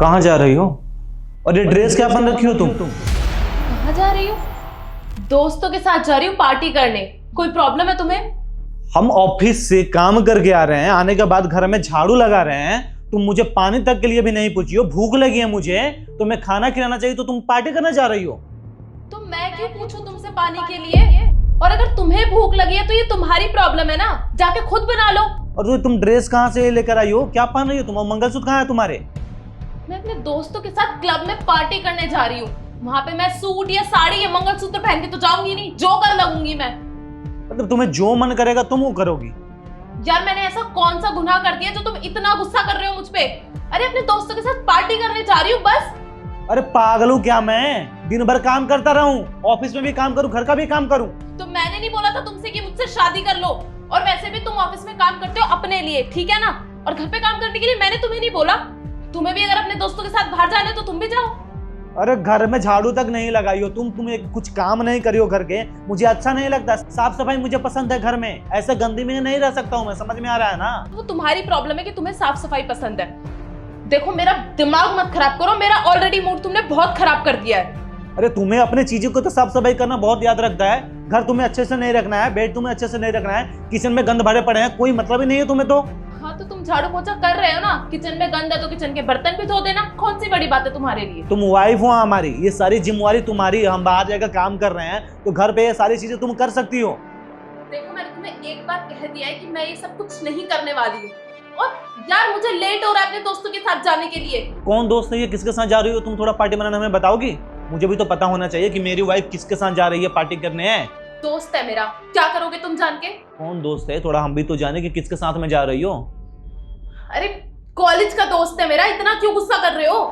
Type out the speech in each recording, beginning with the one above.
कहाँ जा रही हो? और ये ड्रेस क्या पहन रखी हो तुम? कहाँ जा रही हो? दोस्तों के साथ जा रही हूँ पार्टी करने। कोई प्रॉब्लम है तुम्हें? हम ऑफिस से काम करके आ रहे हैं, आने के बाद घर में झाड़ू लगा रहे हैं। तुम मुझे पानी तक के लिए भी नहीं पूछी हो। भूख लगी है मुझे, तुम्हें खाना खिलाना चाहिए, तो तुम पार्टी करने जा रही हो। तो मैं क्यों पूछूं तुमसे पानी के लिए? और अगर तुम्हें भूख लगी है तो ये तुम्हारी प्रॉब्लम है ना, जाके खुद बना लो। और तुम ड्रेस कहाँ से लेकर आई हो? क्या पहन रही हो तुम? और मंगलसूत्र कहाँ है तुम्हारे? मैं अपने दोस्तों के साथ क्लब में पार्टी करने जा रही हूँ। वहां पे मैं सूट या साड़ी या मंगलसूत्र पहन के तो जाऊंगी नहीं, जोकर लगूंगी मैं। मतलब तुम्हें जो मन करेगा तुम वो करोगी? यार मैंने ऐसा कौन सा गुनाह कर दिया जो तुम इतना गुस्सा कर रहे हो मुझ पे? अरे अपने दोस्तों के साथ पार्टी करने जा रही हूँ बस। अरे पागल हूँ क्या मैं? दिन भर काम करता रहूं, ऑफिस में भी काम करूं, घर का भी काम करूं। तो मैंने नहीं बोला था तुमसे कि मुझसे शादी कर लो। और वैसे भी तुम ऑफिस में काम करते हो अपने लिए, ठीक है ना? और घर पे काम करने के लिए मैंने तुम्हें नहीं बोला। तुम्हें भी अगर अपने दोस्तों के साथ बाहर जाना है तो तुम भी जाओ। अरे घर में झाड़ू तक नहीं लगाई हो तुम एक कुछ काम नहीं करी हो घर के। मुझे अच्छा नहीं लगता। साफ सफाई मुझे पसंद है घर में, ऐसे गंदी में नहीं रह सकता हूँ मैं। समझ में आ रहा है ना? वो तुम्हारी प्रॉब्लम है कि तुम्हें साफ सफाई पसंद है। देखो मेरा दिमाग मत खराब करो, मेरा ऑलरेडी मूड तुमने बहुत खराब कर दिया है। अरे तुम्हें अपने चीजों को तो साफ सफाई करना बहुत याद रखता है। घर तुम्हें अच्छे से नहीं रखना है, बेड तुम्हें अच्छे से नहीं रखना है, किचन में गंद भरे पड़े हैं, कोई मतलब ही नहीं है तुम्हें तो। हाँ तो तुम झाड़ू पोछा कर रहे हो ना, किचन में गंद है तो किचन के बर्तन भी धो देना। कौन सी बड़ी बात है तुम्हारे लिए? तुम वाइफ हो हमारी, ये सारी जिम्मेवारी तुम्हारी है। हम बाहर जाकर काम कर रहे हैं तो घर पे ये सारी चीजें तुम कर सकती हो। देखो मैंने तुम्हें एक बार कह दिया है कि मैं ये सब कुछ नहीं करने वाली हूँ। और यार मुझे लेट हो रहा है अपने दोस्तों के साथ जाने के लिए। कौन दोस्त है ये? किसके साथ जा रही हो तुम? थोड़ा पार्टी मनाना हमें बताओगी? मुझे भी तो पता होना चाहिए कि मेरी वाइफ किसके साथ जा रही है पार्टी करने। है दोस्त है मेरा, क्या करोगे तुम जान के? कौन दोस्त है? थोड़ा हम भी तो जाने कि किसके साथ में जा रही हो। अरे कॉलेज का दोस्त है मेरा, इतना क्यों गुस्सा कर रहे हो?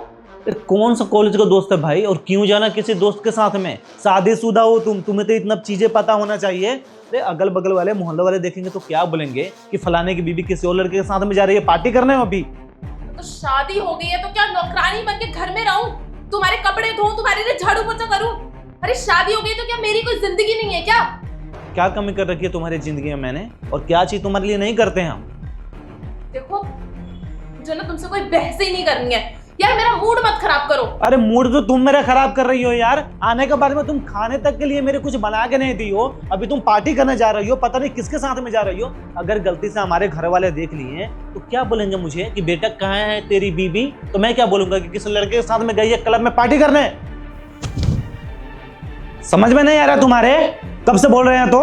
फिर कौन सा कॉलेज का दोस्त है भाई? और क्यों जाना किसी दोस्त के साथ में? शादीशुदा हो तुम, तुम्हें तो इतना चीजें पता होना चाहिए। अरे अगल बगल वाले मोहल्ले वाले देखेंगे तो क्या बोलेंगे कि फलाने की बीवी किसी और लड़के के साथ में जा रही है पार्टी करने में। अभी तो शादी हो गई है तो क्या नौकरानी बन के घर में रहूं? तुम्हारे कपड़े धोऊं, तुम्हारे लिए झाड़ू पोछा करूं? अरे शादी हो गई तो क्या मेरी कोई जिंदगी नहीं है क्या? क्या कमी कर रखी है तुम्हारी जिंदगी में मैंने? और क्या चीज तुम्हारे लिए नहीं करते हैं हम? देखो मुझे ना तुमसे कोई बहस ही नहीं करनी है। यार मेरा मूड मत खराब करो। अरे मूड तो तुम मेरा खराब कर रही हो यार। आने के बाद में तुम खाने तक के लिए मेरे कुछ बना के नहीं दी हो, अभी तुम पार्टी करने जा रही हो, पता नहीं किसके साथ में जा रही हो। अगर गलती से हमारे घर वाले देख लिए तो क्या बोलेंगे मुझे कि बेटा कहाँ है तेरी बीवी? तो मैं क्या बोलूंगा कि किसी लड़के के साथ में गई है क्लब में पार्टी करने। समझ में नहीं आ रहा तुम्हारे? कब से बोल रहे हैं तो?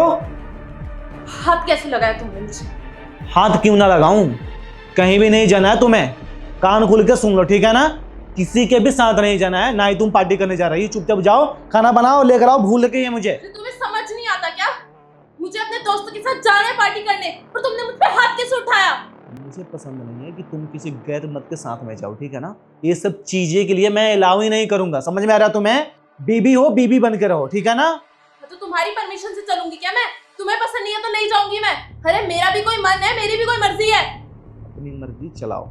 हाथ कैसे लगाया तुमने मुझे? हाथ क्यों ना लगाऊं? कहीं भी नहीं जाना है तुम्हें, कान खुल के सुन लो, ठीक है ना? किसी के भी साथ नहीं जाना है, ना ही तुम पार्टी करने जा रही हो। चुपचाप जाओ, खाना बनाओ, लेकर आओ, भूल के ये मुझे। तुम्हें समझ नहीं आता क्या? मुझे अपने दोस्तों के साथ जाना है पार्टी करने, और तुमने मुझ पे हाथ कैसे उठाया? मुझे पसंद नहीं है कि तुम किसी गैर मत के साथ में जाओ, ठीक है ना? ये सब चीजें के लिए मैं अलाउ ही नहीं करूंगा। समझ में आ रहा तुम्हें? बीबी हो, बीबी बन के रहो, ठीक है ना? तो तुम्हारी परमिशन से चलूंगी क्या मैं? तुम्हें पसंद नहीं है तो नहीं जाऊंगी मैं। अरे मेरा भी कोई मन है, मेरी भी कोई मर्जी है। अपनी मर्जी चलाओ।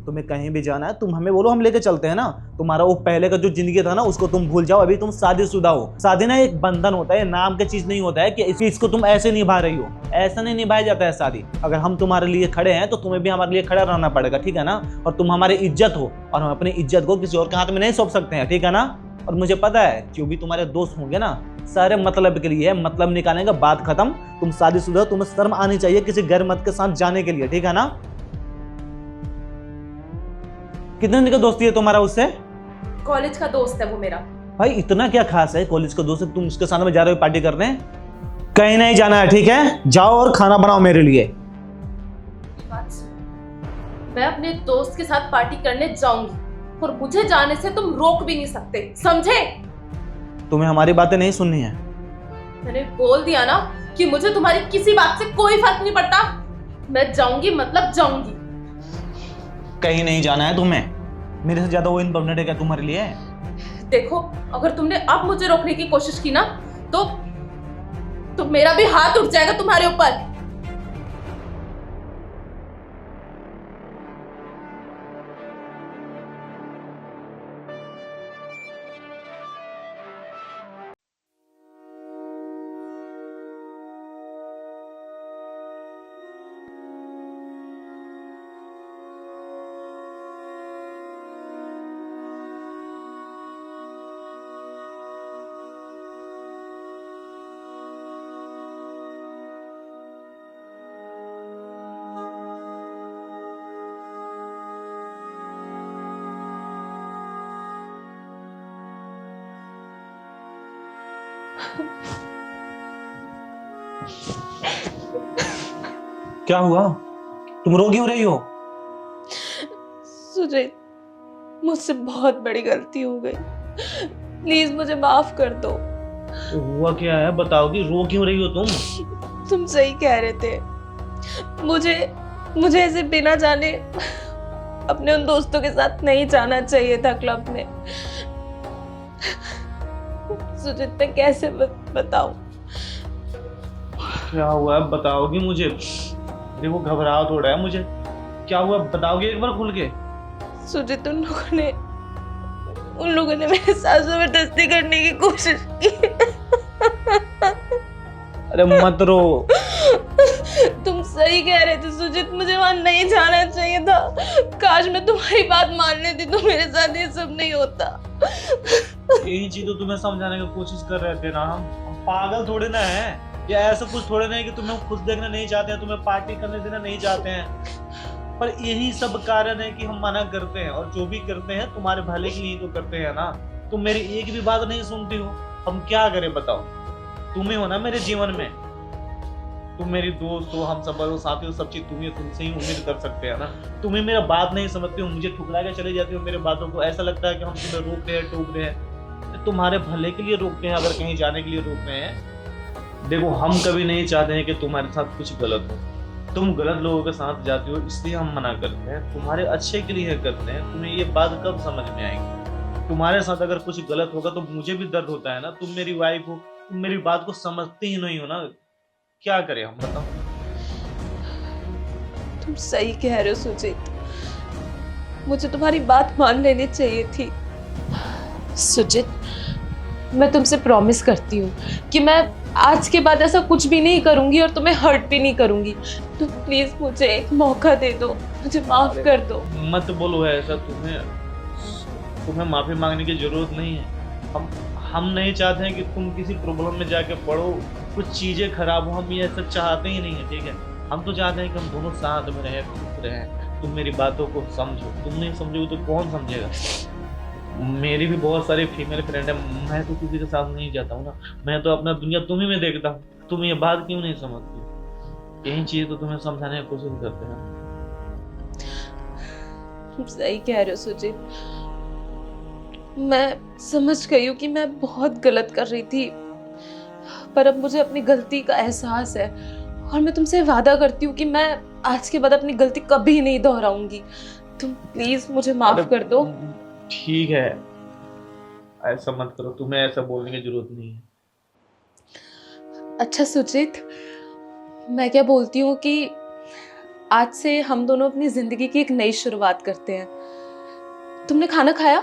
तुम्हें कहीं भी जाना है तुम हमें बोलो, हम लेके चलते हैं ना। तुम्हारा वो पहले का जो जिंदगी था ना उसको तुम भूल जाओ। अभी तुम शादीशुदा हो। शादी ना एक बंधन होता है, नाम की चीज नहीं होता है कि इसको तुम ऐसे निभा रही हो। ऐसा नहीं निभाया जाता है शादी। अगर हम तुम्हारे लिए खड़े हैं तो तुम्हें भी हमारे लिए खड़ा रहना पड़ेगा, ठीक है ना? और तुम हमारी इज्जत हो, और हम अपनी इज्जत को किसी और के हाथ में नहीं सौंप सकते हैं, ठीक है ना? और मुझे पता है जो भी तुम्हारे दोस्त होंगे ना, सारे मतलब के लिए, मतलब निकालेंगे, बात खत्म। तुम शादीशुदा हो, तुम्हें शर्म आनी चाहिए किसी गैर मत के साथ जाने के लिए, ठीक है ना? कितने दिन का दोस्ती है तुम्हारा उससे? कॉलेज का दोस्त है वो मेरा। भाई इतना क्या खास है कॉलेज का दोस्त? तुम उसके साथ में जा रहे हो पार्टी करने? कहीं नहीं जाना है, ठीक है? जाओ और खाना बनाओ मेरे लिए। बात सुनो, मैं अपने दोस्त के साथ पार्टी करने जाऊंगी, और मुझे जाने से तुम रोक भी नहीं सकते, समझे? तुम्हें हमारी बातें नहीं सुननी है। मैंने बोल दिया ना कि मुझे तुम्हारी किसी बात से कोई फर्क नहीं पड़ता। मैं जाऊंगी मतलब जाऊंगी। कहीं नहीं जाना है तुम्हें। मेरे से ज्यादा वो इम्पोर्टेंट है क्या तुम्हारे लिए? देखो अगर तुमने अब मुझे रोकने की कोशिश की ना तो मेरा भी हाथ उठ जाएगा तुम्हारे ऊपर। क्या हुआ? तुम रो क्यों रही हो? सुजीत, मुझसे बहुत बड़ी गलती हो गई, प्लीज मुझे माफ कर दो। तो हुआ क्या है बताओगी? रो क्यों रही हो तुम? तुम सही कह रहे थे, मुझे ऐसे बिना जाने अपने उन दोस्तों के साथ नहीं जाना चाहिए था क्लब में। सुजीत, मैं कैसे बताऊं? क्या हुआ है बताओगी मुझे? देखो घबराहट हो रहा है मुझे। क्या हुआ बताओगी एक बार खुल के? सुजीत, उन लोगों ने मेरे साथ जबरदस्ती करने की कोशिश की। अरे मत रो। तुम सही कह रहे थे सुजीत, मुझे वहां नहीं जाना चाहिए था। काश मैं तुम्हारी बात मान लेती तो मेरे साथ ये सब नहीं होता। यही चीज तो तुम्हें समझाने की कोशिश कर रहे थे ना। हम पागल थोड़े ना है, या ऐसा कुछ थोड़े नहीं कि तुम्हें खुश देखना नहीं चाहते हैं, तुम्हें पार्टी करने देना नहीं चाहते हैं। पर यही सब कारण है कि हम मना करते हैं, और जो भी करते हैं तुम्हारे भले के लिए तो करते हैं ना। तुम मेरी एक भी बात नहीं सुनती हो, हम क्या करें बताओ? तुम ही हो ना मेरे जीवन में, तुम मेरी दोस्त हो, हम सब हो, साथी हो, सब चीज तुम ही, तुमसे ही उम्मीद कर सकते हैं ना। तुम ही मेरा बात नहीं समझती हो, मुझे ठुकरा के चले जाती हो मेरे बातों को। ऐसा लगता है कि हम तुम्हें रोक रहे हैं, टोक रहे हैं। तुम्हारे भले के लिए रोकते हैं, अगर कहीं जाने के लिए रोक रहे हैं। देखो हम कभी नहीं चाहते हैं कि तुम्हारे साथ कुछ गलत हो। तुम गलत लोगों के साथ जाती हो, इसलिए हम मना करते हैं, तुम्हारे अच्छे के लिए करते हैं। तुम्हें ये बात कब समझ में आएगी? तुम्हारे साथ अगर कुछ गलत होगा तो मुझे भी दर्द होता है ना। तुम मेरी वाइफ हो, तुम मेरी बात को समझती ही नहीं हो ना। क्या करें हम बताओ? तुम सही कह रहे हो सुजीत, मुझे तुम्हारी बात मान लेनी चाहिए थी। सुजीत, मैं तुमसे प्रॉमिस करती हूँ कि मैं आज के बाद ऐसा कुछ भी नहीं करूंगी और तुम्हें हर्ट भी नहीं करूंगी। तुम प्लीज मुझे एक मौका दे दो, मुझे माफ कर दो। मत बोलो ऐसा। तुम्हें माफी मांगने की जरूरत नहीं है। हम नहीं चाहते हैं कि तुम किसी प्रॉब्लम में जाके पड़ो, कुछ चीजें खराब हो। हम ये ऐसा चाहते ही नहीं है, ठीक है? हम तो चाहते हैं कि हम दोनों साथ में रहें, खुश रहें। तुम मेरी बातों को समझो। तुम नहीं समझोगे तो कौन समझेगा? मेरी भी बहुत सारी फीमेल फ्रेंड है, मैं तो किसी के साथ नहीं जाता हूँ ना। मैं तो अपना दुनिया तुम्ही में देखता हूँ। तुम ये बात क्यों नहीं समझती? यही चीज तो तुम्हें समझाने की कोशिश करते हैं। सही कह रहे हो सुजीत, मैं समझ गई हूँ कि मैं बहुत गलत कर रही थी, पर अब मुझे अपनी गलती का एहसास है और मैं तुमसे वादा करती हूँ कि मैं आज के बाद अपनी गलती कभी नहीं दोहराऊंगी। तुम प्लीज मुझे माफ कर दो। ठीक है, ऐसा मत करो। तुम्हें ऐसा बोलने की जरूरत नहीं है। अच्छा सुजीत, मैं क्या बोलती हूँ कि आज से हम दोनों अपनी जिंदगी की एक नई शुरुआत करते हैं। तुमने खाना खाया?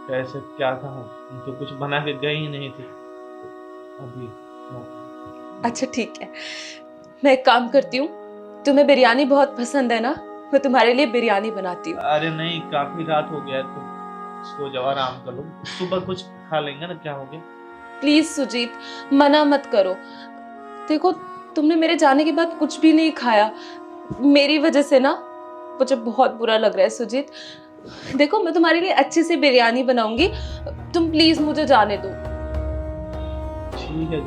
कैसे क्या कहा? तुम तो कुछ बना के गई ही नहीं थी अभी। अच्छा ठीक है, मैं एक काम करती हूँ, तुम्हें बिरयानी बहुत पसंद है ना, मैं तुम्हारे लिए बिरयानी बनाती हूँ। अरे नहीं, काफी रात हो गया है, तुम सो जाओ, आराम कर लो। सुबह कुछ खा लेंगे ना, क्या हो गया? प्लीज सुजीत, मना मत करो। देखो, तुमने मेरे जाने के बाद कुछ भी नहीं खाया, मेरी वजह से ना मुझे बहुत बुरा लग रहा है सुजीत। देखो, मैं तुम्हारे लिए अच्छी सी बिरयानी बनाऊंगी, तुम प्लीज मुझे जाने दो। ठीक है,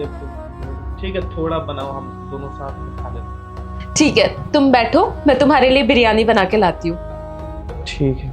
ठीक है, थोड़ा बनाओ, हम दोनों साथ में खा लेते हैं। ठीक है, तुम बैठो, मैं तुम्हारे लिए बिरयानी बना के लाती हूँ। ठीक है।